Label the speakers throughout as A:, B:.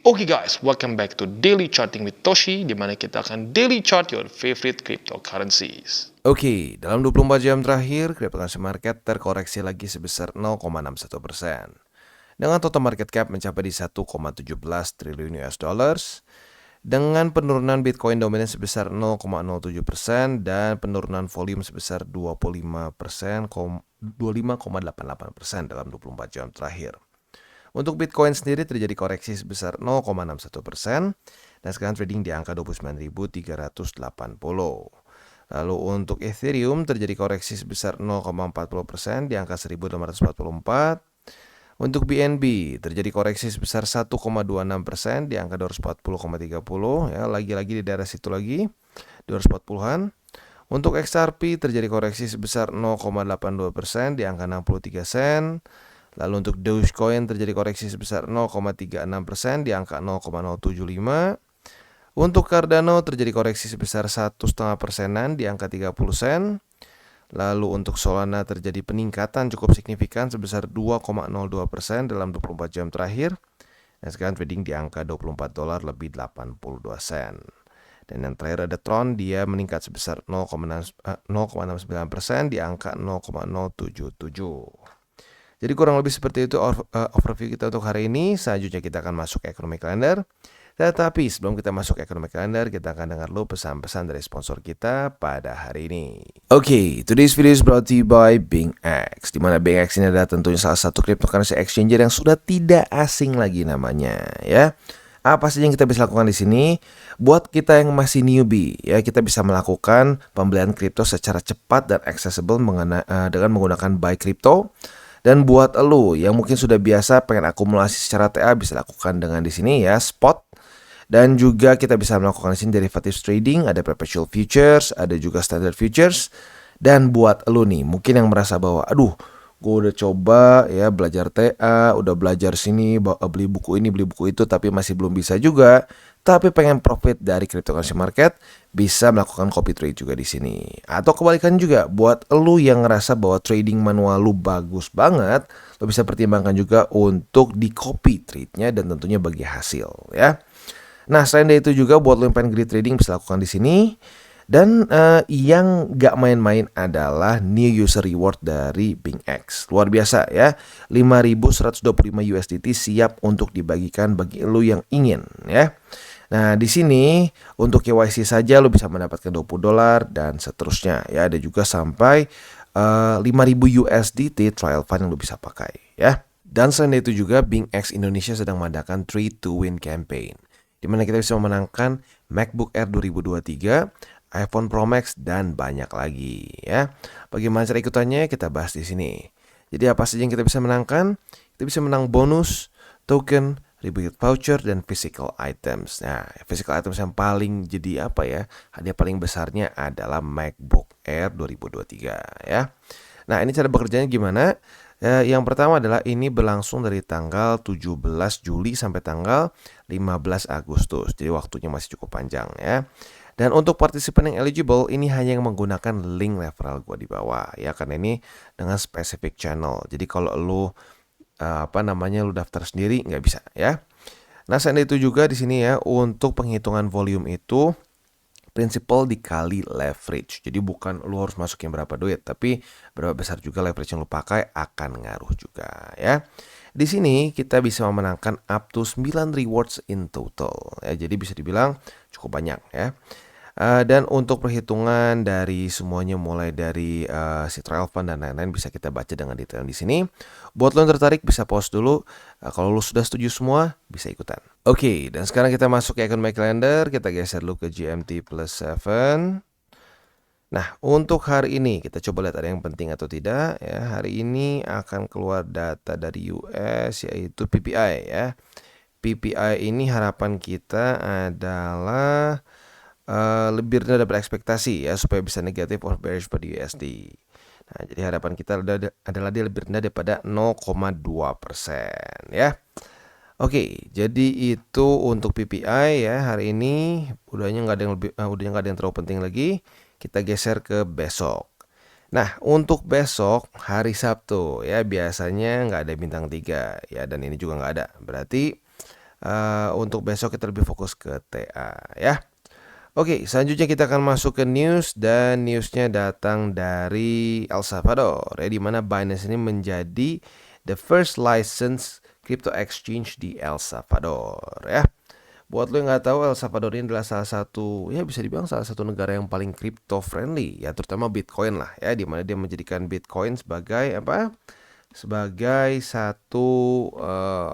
A: Oke guys, welcome back to Daily Charting with Toshi, di mana kita akan daily chart your favorite cryptocurrencies.
B: Oke, dalam 24 jam terakhir, cryptocurrency market terkoreksi lagi sebesar 0,61%. Dengan total market cap mencapai di 1,17 triliun US dollars, dengan penurunan Bitcoin dominan sebesar 0,07% dan penurunan volume sebesar 25,88% dalam 24 jam terakhir. Untuk Bitcoin sendiri terjadi koreksi sebesar 0,61% dan sekarang trading di angka 29.380. Lalu untuk Ethereum terjadi koreksi sebesar 0,40% di angka 1.844. Untuk BNB terjadi koreksi sebesar 1,26% di angka 240,30, ya, lagi-lagi di daerah situ lagi 240-an. Untuk XRP terjadi koreksi sebesar 0,82% di angka 63 sen. Lalu untuk Dogecoin terjadi koreksi sebesar 0,36% di angka 0,075. Untuk Cardano terjadi koreksi sebesar 1,5%-an di angka 30 sen. Lalu untuk Solana terjadi peningkatan cukup signifikan sebesar 2,02% dalam 24 jam terakhir. Dan sekarang trading di angka $24 lebih 82 sen. Dan yang terakhir ada Tron, dia meningkat sebesar 0,69% di angka 0,077. Jadi kurang lebih seperti itu overview kita untuk hari ini. Selanjutnya kita akan masuk ke Economic Calendar. Tetapi sebelum kita masuk ke Economic Calendar, kita akan dengar dulu pesan-pesan dari sponsor kita pada hari ini. Oke, today's video is brought to you by BingX. Di mana BingX ini adalah tentunya salah satu cryptocurrency exchanger yang sudah tidak asing lagi namanya, ya. Apa saja yang kita bisa lakukan di sini? Buat kita yang masih newbie, ya, kita bisa melakukan pembelian kripto secara cepat dan accessible dengan menggunakan buy crypto. Dan buat lo yang mungkin sudah biasa pengen akumulasi secara TA, bisa lakukan dengan di sini ya, spot. Dan juga kita bisa melakukan di sini derivatives trading, ada perpetual futures, ada juga standard futures. Dan buat lo nih, mungkin yang merasa bahwa aduh, gue udah coba ya belajar TA, udah belajar sini, beli buku ini, beli buku itu, tapi masih belum bisa juga. Tapi pengen profit dari cryptocurrency market, bisa melakukan copy trade juga di sini. Atau kebalikan juga, buat lu yang ngerasa bahwa trading manual lu bagus banget, lu bisa pertimbangkan juga untuk di copy trade-nya dan tentunya bagi hasil, ya. Nah, selain dari itu juga buat lu yang pengen greedy trading bisa lakukan di sini. Dan yang gak main-main adalah new user reward dari BingX. Luar biasa ya, 5.125 USDT siap untuk dibagikan bagi lu yang ingin, ya. Nah, di sini untuk KYC saja lu bisa mendapatkan $20 dan seterusnya, ya. Ada juga sampai 5.000 USDT trial fund yang lu bisa pakai, ya. Dan selain itu juga BingX Indonesia sedang mengadakan Trade to Win campaign, di mana kita bisa memenangkan MacBook Air 2023, iPhone Pro Max dan banyak lagi, ya. Bagaimana cara ikutannya kita bahas di sini. Jadi apa saja yang kita bisa menangkan? Kita bisa menang bonus, token, rebate voucher dan physical items. Nah, physical items yang paling jadi apa ya? Hadiah paling besarnya adalah MacBook Air 2023, ya. Nah, ini cara bekerjanya gimana? Yang pertama adalah ini berlangsung dari tanggal 17 Juli sampai tanggal 15 Agustus. Jadi waktunya masih cukup panjang, ya. Dan untuk partisipan yang eligible ini hanya yang menggunakan link referral gua di bawah, ya, karena ini dengan specific channel. Jadi kalau lu lu daftar sendiri nggak bisa, ya. Nah, selain itu juga di sini ya untuk penghitungan volume itu principal dikali leverage. Jadi bukan lu harus masukin berapa duit, tapi berapa besar juga leverage yang lu pakai akan ngaruh juga, ya. Di sini kita bisa memenangkan up to 9 rewards in total, ya. Jadi bisa dibilang cukup banyak, ya. Dan untuk perhitungan dari semuanya mulai dari si trial fund dan lain-lain bisa kita baca dengan detail di sini. Buat lo yang tertarik bisa pause dulu. Kalau lo sudah setuju semua bisa ikutan. Oke, dan sekarang kita masuk ke Economic Calendar. Kita geser dulu ke GMT plus 7. Nah, untuk hari ini kita coba lihat ada yang penting atau tidak, ya. Hari ini akan keluar data dari US yaitu PPI, ya. PPI ini harapan kita adalah lebih rendah daripada ekspektasi, ya, supaya bisa negatif or bearish pada USD. Nah, jadi harapan kita adalah dia lebih rendah daripada 0,2%, ya. Oke, jadi itu untuk PPI ya hari ini. Udahnya nggak ada yang terlalu penting lagi. Kita geser ke besok. Nah, untuk besok hari Sabtu ya biasanya nggak ada bintang 3 ya, dan ini juga nggak ada. Berarti Untuk besok kita lebih fokus ke TA ya. Oke, selanjutnya kita akan masuk ke news, dan newsnya datang dari El Salvador ya, di mana Binance ini menjadi the first license crypto exchange di El Salvador ya. Buat lo yang nggak tahu, El Salvador ini adalah salah satu, ya bisa dibilang salah satu negara yang paling crypto friendly ya, terutama Bitcoin lah ya, di mana dia menjadikan Bitcoin sebagai apa? Sebagai satu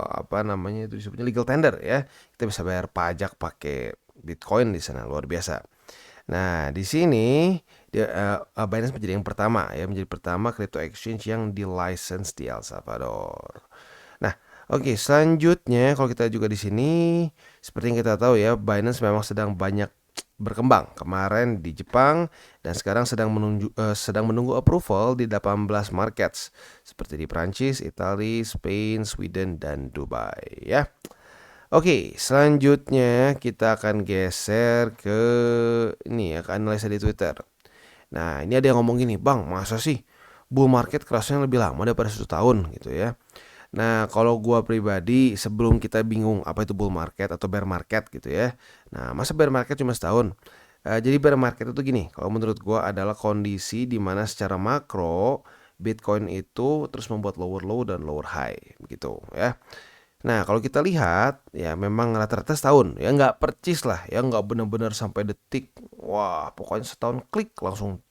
B: apa namanya itu disebutnya legal tender ya. Kita bisa bayar pajak pakai Bitcoin di sana, luar biasa. Nah, di sini Binance menjadi yang pertama ya, menjadi pertama crypto exchange yang di license di El Salvador. Nah, oke, selanjutnya kalau kita juga di sini, seperti yang kita tahu ya, Binance memang sedang banyak berkembang. Kemarin di Jepang, dan sekarang sedang menunggu approval di 18 markets seperti di Prancis, Italia, Spain, Sweden, dan Dubai ya. Oke, selanjutnya kita akan geser ke ini ya, ke analisa di Twitter. Nah, ini ada yang ngomong gini, "Bang, masa sih bull market kerasnya lebih lama daripada 1 tahun gitu ya?" Nah, kalau gua pribadi, sebelum kita bingung apa itu bull market atau bear market gitu ya. Nah, masa bear market cuma setahun? Jadi bear market itu gini, kalau menurut gua adalah kondisi di mana secara makro Bitcoin itu terus membuat lower low dan lower high gitu ya. Nah, kalau kita lihat ya memang rata-rata setahun ya, nggak percis lah ya, nggak benar-benar sampai detik. Wah, pokoknya setahun klik langsung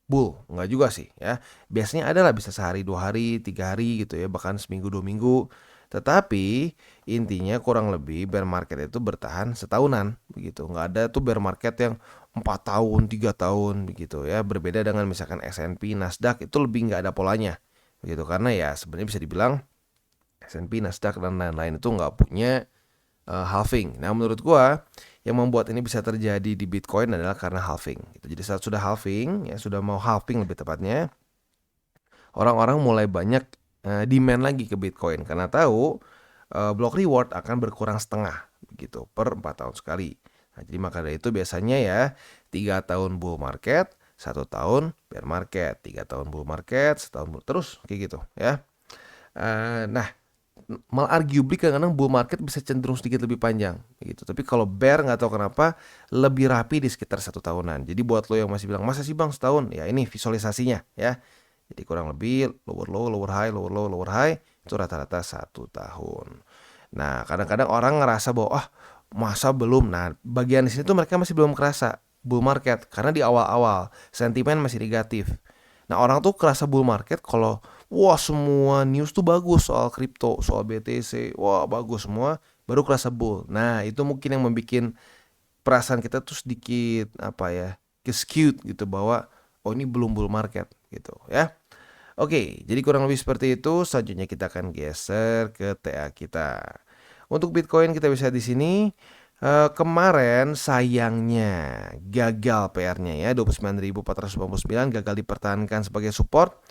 B: bull, nggak juga sih ya. Biasanya ada lah, bisa sehari, 2 hari, 3 hari gitu ya, bahkan seminggu, 2 minggu. Tetapi intinya kurang lebih bear market itu bertahan setahunan begitu. Nggak ada tuh bear market yang 4 tahun, 3 tahun begitu ya. Berbeda dengan misalkan S&P, Nasdaq, itu lebih nggak ada polanya begitu. Karena ya sebenarnya bisa dibilang S&P, Nasdaq, dan lain-lain itu nggak punya halving. Nah, menurut gua yang membuat ini bisa terjadi di Bitcoin adalah karena halving. Gitu. Jadi saat sudah halving, ya sudah mau halving lebih tepatnya, orang-orang mulai banyak demand lagi ke Bitcoin karena tahu block reward akan berkurang setengah begitu per 4 tahun sekali. Nah, jadi maka dari itu biasanya ya 3 tahun bull market, 1 tahun bear market, 3 tahun bull market, setahun terus kayak gitu ya. Nah, malah arguably kadang-kadang bull market bisa cenderung sedikit lebih panjang gitu. Tapi kalau bear nggak tahu kenapa lebih rapi di sekitar 1 tahunan. Jadi buat lo yang masih bilang masa sih bang setahun, ya ini visualisasinya ya. Jadi kurang lebih lower low, lower high, lower low, lower high itu rata-rata 1 tahun. Nah, kadang-kadang orang ngerasa bahwa masa belum. Nah, bagian di sini tuh mereka masih belum kerasa bull market karena di awal-awal sentimen masih negatif. Nah, orang tuh kerasa bull market kalau wah semua news tuh bagus soal kripto, soal BTC, wah bagus semua, baru kerasa bull. Nah, itu mungkin yang membuat perasaan kita tuh sedikit apa ya, skewed gitu, bahwa oh ini belum bull market gitu ya. Oke, jadi kurang lebih seperti itu. Selanjutnya kita akan geser ke TA kita. Untuk Bitcoin kita bisa di sini. Kemarin sayangnya gagal PR-nya ya, 29.499 gagal dipertahankan sebagai support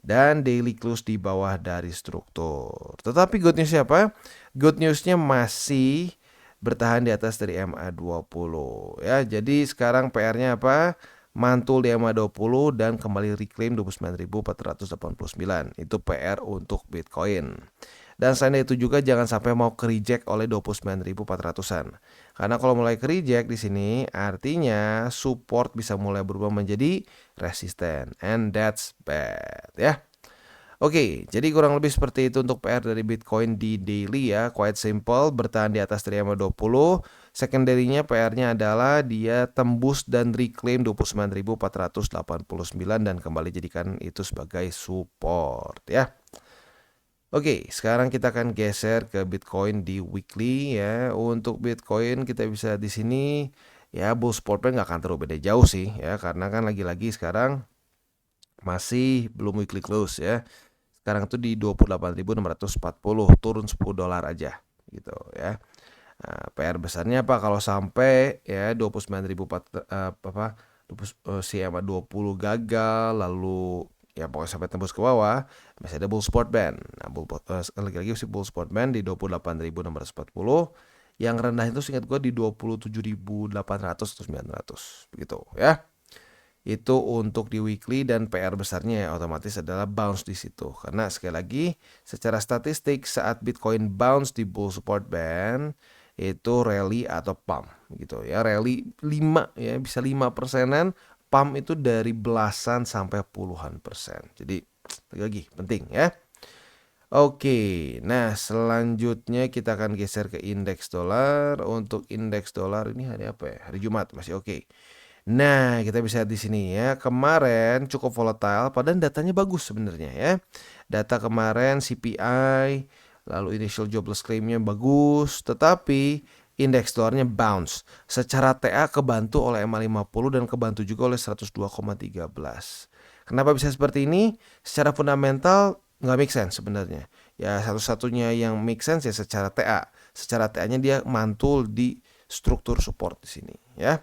B: dan daily close di bawah dari struktur. Tetapi good newsnya apa? Good newsnya masih bertahan di atas dari MA20 ya. Jadi sekarang PR-nya apa? Mantul di MA20 dan kembali reclaim 29.489. Itu PR untuk Bitcoin. Dan selain itu juga jangan sampai mau ke reject oleh 29.400-an. Karena kalau mulai ke reject di sini artinya support bisa mulai berubah menjadi resisten, and that's bad ya. Oke, jadi kurang lebih seperti itu untuk PR dari Bitcoin di daily ya. Quite simple, bertahan di atas dari MA20. Secondary-nya PR-nya adalah dia tembus dan reclaim 29.489 dan kembali jadikan itu sebagai support ya. Oke, sekarang kita akan geser ke Bitcoin di weekly ya. Untuk Bitcoin kita bisa di sini ya, bull spot nggak akan terlalu beda jauh sih ya, karena kan lagi-lagi sekarang masih belum weekly close ya. Sekarang itu di 28.640, turun $10 aja gitu ya. Nah, PR besarnya apa kalau sampai ya 29.000 CMA 20 gagal, lalu ya pokoknya sampai tembus ke bawah, masih ada bull spot band. Nah, lagi-lagi si bull spot band di 28.640, yang rendah itu seingat gue di 27.800 atau 900 begitu ya. itu untuk di weekly, dan PR besarnya ya otomatis adalah bounce di situ. Karena sekali lagi secara statistik saat Bitcoin bounce di bull support band itu rally atau pump gitu ya. Rally 5 ya, bisa 5%-an, pump itu dari belasan sampai puluhan persen. Jadi lagi penting ya. Oke, nah selanjutnya kita akan geser ke indeks dolar. Untuk indeks dolar ini hari apa ya? Hari Jumat, masih oke. Nah, kita bisa lihat di sini ya. Kemarin cukup volatile, padahal datanya bagus sebenarnya ya. Data kemarin CPI, lalu initial jobless claim-nya bagus, tetapi indeks dolarnya bounce. Secara TA kebantu oleh MA50 dan kebantu juga oleh 102,13. Kenapa bisa seperti ini? Secara fundamental nggak make sense sebenarnya. Ya satu-satunya yang make sense ya secara TA. Secara TA-nya dia mantul di struktur support di sini ya.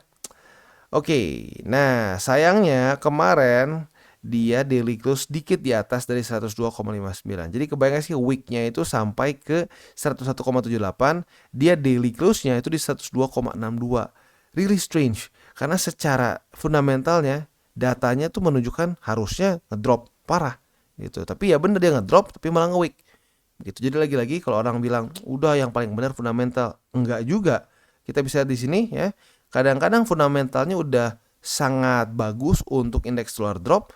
B: Oke, nah sayangnya kemarin dia daily close dikit di atas dari 102,59. Jadi kebayang sih weeknya itu sampai ke 101,78, dia daily close-nya itu di 102,62. Really strange, karena secara fundamentalnya datanya tuh menunjukkan harusnya ngedrop parah gitu. Tapi ya bener dia ngedrop tapi malah nge-weak. Gitu. Jadi lagi-lagi kalau orang bilang udah yang paling benar fundamental, enggak juga. Kita bisa lihat di sini ya. Kadang-kadang fundamentalnya udah sangat bagus untuk indeks dolar drop,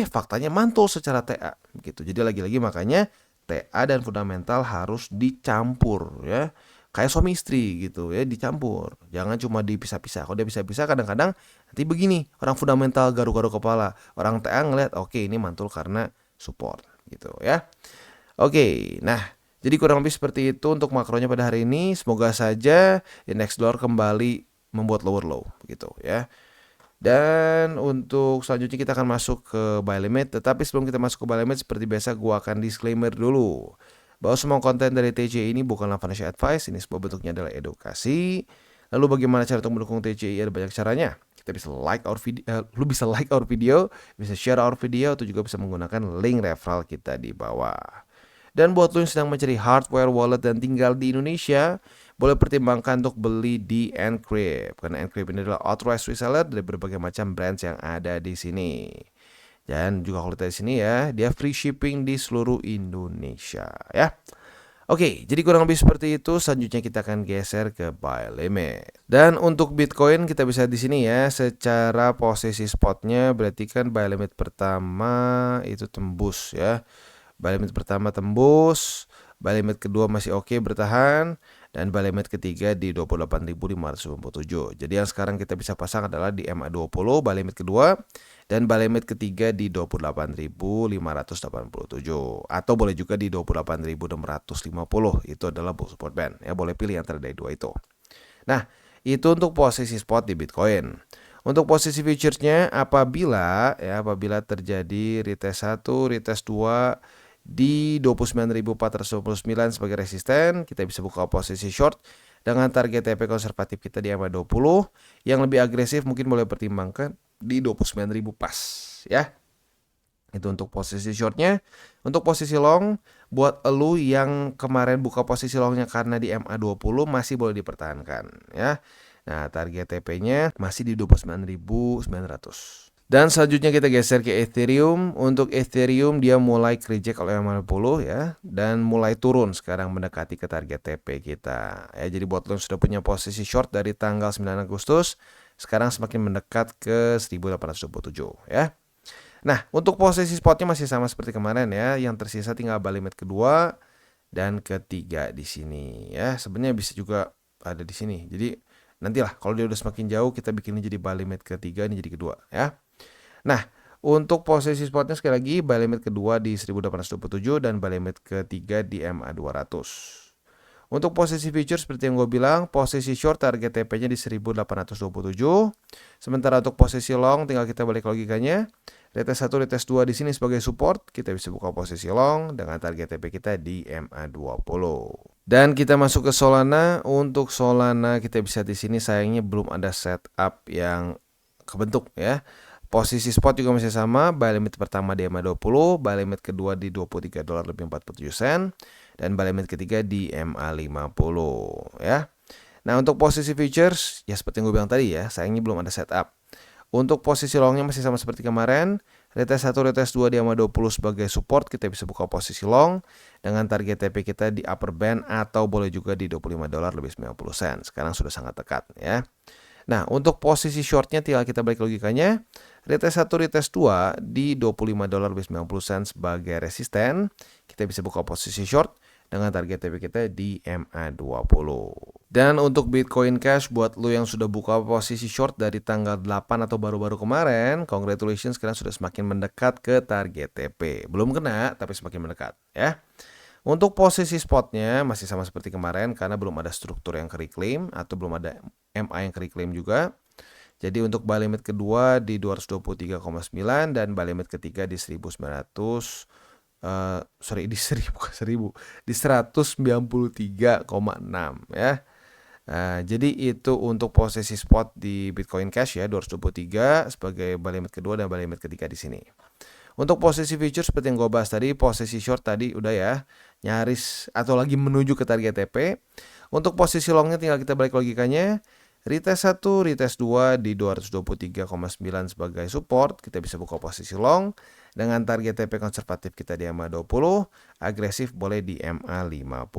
B: faktanya mantul secara TA gitu. Jadi lagi-lagi makanya TA dan fundamental harus dicampur ya. Kayak suami istri gitu ya, dicampur. Jangan cuma dipisah-pisah. Kalau dia pisah-pisah kadang-kadang nanti begini, orang fundamental garuk-garuk kepala, orang TA ngeliat oke, ini mantul karena support gitu ya. Oke, nah jadi kurang lebih seperti itu untuk makronya pada hari ini. Semoga saja indeks dolar kembali membuat lower low gitu ya. Dan untuk selanjutnya kita akan masuk ke buy limit. Tetapi sebelum kita masuk ke buy limit, seperti biasa gua akan disclaimer dulu bahwa semua konten dari TCI ini bukanlah financial advice. Ini sebuah bentuknya adalah edukasi. Lalu bagaimana cara untuk mendukung TCI? Ada banyak caranya. Kita bisa like our video, lu bisa like our video, bisa share our video, atau juga bisa menggunakan link referral kita di bawah. Dan buat lo yang sedang mencari hardware wallet dan tinggal di Indonesia, boleh pertimbangkan untuk beli di Encrypt. Karena Encrypt ini adalah authorized reseller dari berbagai macam brands yang ada di sini. Dan juga kalau kita di sini ya, dia free shipping di seluruh Indonesia ya. Oke, jadi kurang lebih seperti itu. Selanjutnya kita akan geser ke buy limit. Dan untuk Bitcoin kita bisa di sini ya, secara posisi spotnya berarti kan buy limit pertama itu tembus ya. Buy limit pertama tembus, buy limit kedua masih oke bertahan, dan buy limit ketiga di 28.597. Jadi yang sekarang kita bisa pasang adalah di MA20 buy limit kedua, dan buy limit ketiga di 28.587, atau boleh juga di 28.650. Itu adalah bull support band ya, boleh pilih antara dari dua itu. Nah, itu untuk posisi spot di Bitcoin. Untuk posisi futuresnya apabila terjadi retest 1, retest 2 di 29.429 sebagai resisten, kita bisa buka posisi short dengan target TP konservatif kita di MA20. Yang lebih agresif mungkin boleh pertimbangkan di 29.000 pas ya. Itu untuk posisi shortnya. Untuk posisi long, buat elu yang kemarin buka posisi longnya karena di MA20 masih boleh dipertahankan ya. Nah, target TP-nya masih di 29.900. Dan selanjutnya kita geser ke Ethereum. Untuk Ethereum dia mulai reject oleh MA50 ya, dan mulai turun sekarang mendekati ke target TP kita. Ya, jadi buat lo yang sudah punya posisi short dari tanggal 9 Agustus, sekarang semakin mendekat ke 1827 ya. Nah, untuk posisi spotnya masih sama seperti kemarin ya. Yang tersisa tinggal buy limit kedua dan ketiga di sini ya. Sebenarnya bisa juga ada di sini. Jadi nantilah kalau dia udah semakin jauh kita bikin ini jadi buy limit ketiga, ini jadi kedua ya. Nah, untuk posisi spotnya sekali lagi buy limit kedua di 1827 dan buy limit ketiga di MA200. Untuk posisi future seperti yang gue bilang, posisi short target TP-nya di 1827. Sementara untuk posisi long tinggal kita balik logikanya. Retest 1, retest 2 di sini sebagai support, kita bisa buka posisi long dengan target TP kita di MA20. Dan kita masuk ke Solana. Untuk Solana kita bisa di sini sayangnya belum ada setup yang kebentuk ya. Posisi spot juga masih sama, buy limit pertama di MA20, buy limit kedua di $23.47, dan buy limit ketiga di MA50 ya. Nah, untuk posisi futures ya seperti yang gue bilang tadi ya, sayangnya belum ada setup. Untuk posisi longnya masih sama seperti kemarin. Retest 1, retest 2 di EMA 20 sebagai support, kita bisa buka posisi long dengan target TP kita di upper band atau boleh juga di $25 lebih 90 sen. Sekarang sudah sangat dekat ya. Nah, untuk posisi shortnya tinggal kita balik logikanya. Retest 1, retest 2 di $25 lebih 90 sen sebagai resisten. Kita bisa buka posisi short dengan target TP kita di MA20. Dan untuk Bitcoin Cash buat lo yang sudah buka posisi short dari tanggal 8 atau baru-baru kemarin, congratulations, kalian sudah semakin mendekat ke target TP. Belum kena, tapi semakin mendekat ya. Untuk posisi spotnya masih sama seperti kemarin karena belum ada struktur yang reclaim atau belum ada MA yang reclaim juga. Jadi untuk buy limit kedua di 223,9 dan buy limit ketiga di 1900 di 193,6 ya. Jadi itu untuk posisi spot di Bitcoin Cash ya, 223 sebagai buy limit kedua dan buy limit ketiga di sini. Untuk posisi future seperti yang gue bahas tadi, posisi short tadi udah ya, nyaris atau lagi menuju ke target TP. Untuk posisi longnya tinggal kita balik logikanya. Retest 1, retest 2 di 223,9 sebagai support, kita bisa buka posisi long dengan target TP konservatif kita di MA20, agresif boleh di MA50.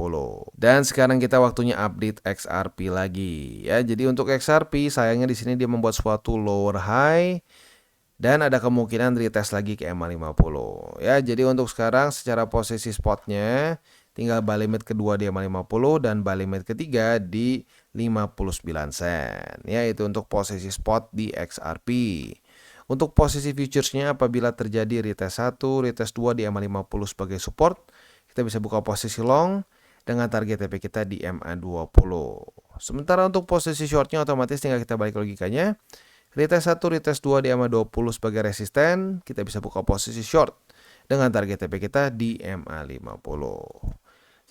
B: Dan sekarang kita waktunya update XRP lagi ya. Jadi untuk XRP sayangnya di sini dia membuat suatu lower high dan ada kemungkinan retest lagi ke MA50 ya. Jadi untuk sekarang secara posisi spotnya tinggal buy limit kedua di MA50 dan buy limit ketiga di 59 sen. Ya, itu untuk posisi spot di XRP. Untuk posisi futuresnya apabila terjadi retest 1, retest 2 di MA50 sebagai support, kita bisa buka posisi long dengan target TP kita di MA20. Sementara untuk posisi shortnya otomatis tinggal kita balik logikanya. Retest 1, retest 2 di MA20 sebagai resisten, kita bisa buka posisi short dengan target TP kita di MA50.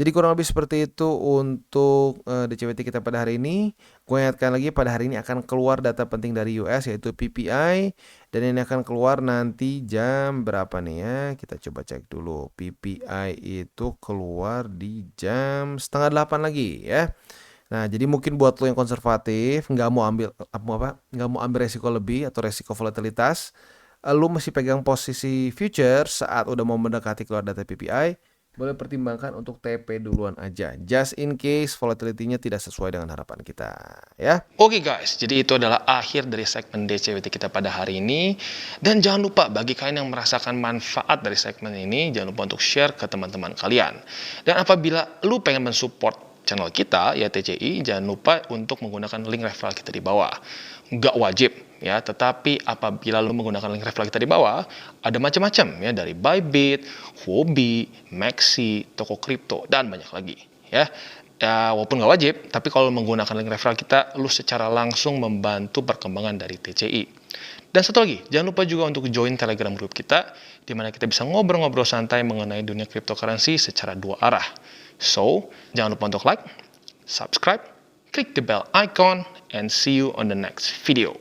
B: Jadi kurang lebih seperti itu untuk DCWT kita pada hari ini. Gue ingatkan lagi pada hari ini akan keluar data penting dari US yaitu PPI. Dan ini akan keluar nanti jam berapa nih ya. Kita coba cek dulu. PPI itu keluar di jam 7:30 lagi ya. Nah, jadi mungkin buat lo yang konservatif, nggak mau ambil resiko lebih atau resiko volatilitas, lo masih pegang posisi future saat udah mau mendekati keluar data PPI, boleh pertimbangkan untuk TP duluan aja, just in case volatility-nya tidak sesuai dengan harapan kita ya.
A: Oke guys, jadi itu adalah akhir dari segmen DCWT kita pada hari ini. Dan jangan lupa bagi kalian yang merasakan manfaat dari segmen ini, jangan lupa untuk share ke teman-teman kalian. Dan apabila lu pengen mensupport channel kita ya TCI, jangan lupa untuk menggunakan link referral kita di bawah. Nggak wajib ya, tetapi apabila lu menggunakan link referral kita di bawah, ada macam-macam ya, dari Bybit, Huobi, Maxi, toko kripto dan banyak lagi ya. Ya, walaupun nggak wajib, tapi kalau menggunakan link referral kita, lu secara langsung membantu perkembangan dari TCI. Dan satu lagi, jangan lupa juga untuk join Telegram group kita, di mana kita bisa ngobrol-ngobrol santai mengenai dunia cryptocurrency secara dua arah. So, jangan lupa untuk like, subscribe, click the bell icon, and see you on the next video.